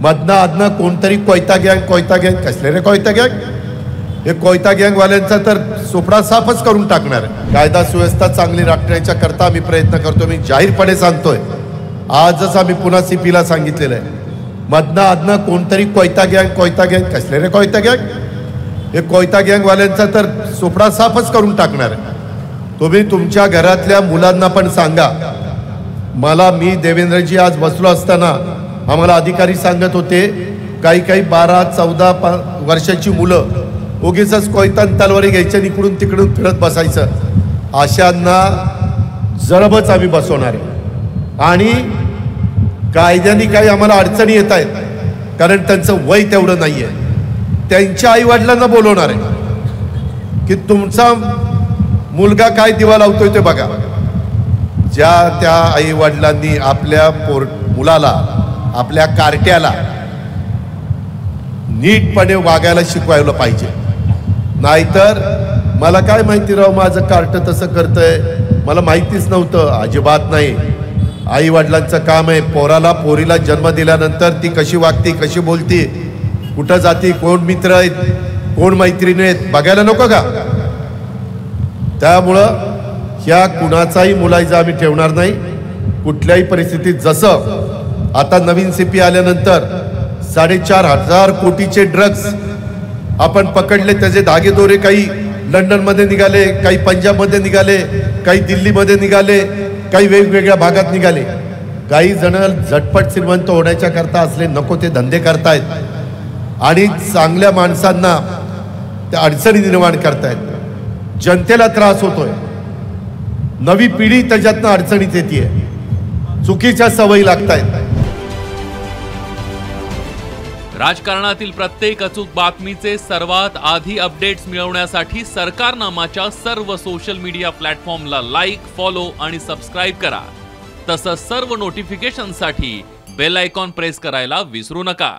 मधनं अधनं कोणतरी कोयता गँग कसले रे कोयता गँग? हे कोयता गँगवाल्यांचा तर सोपडा साफच करून टाकणार आहे. कायदा सुव्यवस्था चांगली राखण्याच्या करता आम्ही प्रयत्न करतो. मी जाहीरपणे सांगतोय, आजच आम्ही पुन्हा सीपीला सांगितलेलं आहे, मधनं अधनं कोणतरी कोयता गँग कसले रे कोयता गँग? हे कोयता गँगवाल्यांचा तर सोपडा साफच करून टाकणार आहे. तुम्ही तुमच्या घरातल्या मुलांना पण सांगा. मला मी देवेंद्रजी आज बसलो असताना आम्हाला अधिकारी सांगत होते, काही 12-14 वर्षाची मुलं उगीच कोयतान तलवारी घ्यायच्या इकडून तिकडून फिरत बसायचं. अशांना जरबच आम्ही बसवणार आहे. आणि कायद्याने काही आम्हाला अडचणी येत आहेत, कारण त्यांचं वय तेवढं नाही आहे. त्यांच्या आईवडिलांना बोलवणार आहे की तुमचा मुलगा काय दिवा लावतोय ते बघा. ज्या त्या आईवडिलांनी आपल्या मुलाला, आपल्या कार्ट्याला नीटपणे वागायला शिकवायला पाहिजे. नाहीतर मला काय माहिती राव, माझं कार्ट तसं करतंय, मला माहितीच नव्हतं. अजिबात नाही. आई वडिलांचं काम आहे पोरीला जन्म दिल्यानंतर ती कशी वागती, कशी बोलती, कुठं जाती, कोण मित्र आहेत, कोण मैत्रिणी आहेत, बघायला नको का? त्यामुळं ह्या कुणाचाही मुलायजा आम्ही ठेवणार नाही कुठल्याही परिस्थितीत. जसं आता नवीन सीपी आल्यानंतर 4,500 कोटीचे ड्रग्स आपण पकडले. त्याचे धागेदोरे काही लंडनमध्ये निघाले, काही पंजाबमध्ये निघाले, काही दिल्लीमध्ये निघाले, काही वेगवेगळ्या भागात निघाले. काही जण झटपट श्रीमंत होण्याच्या करता असले नको ते धंदे करतायत आणि चांगल्या माणसांना त्या अडचणी निर्माण करतायत. जनतेला त्रास होतोय, नवी पिढी त्याच्यातनं अडचणीत येते, चुकीच्या सवयी लागतायत. राजकारणातील प्रत्येक अचूक बातमीचे सर्वात आधी अपडेट्स मिळवण्यासाठी सरकारनामाच्या सर्व सोशल मीडिया प्लॅटफॉर्मला लाईक, फॉलो आणि सबस्क्राईब करा. तसंच सर्व नोटिफिकेशनसाठी बेल आयकॉन प्रेस करायला विसरू नका.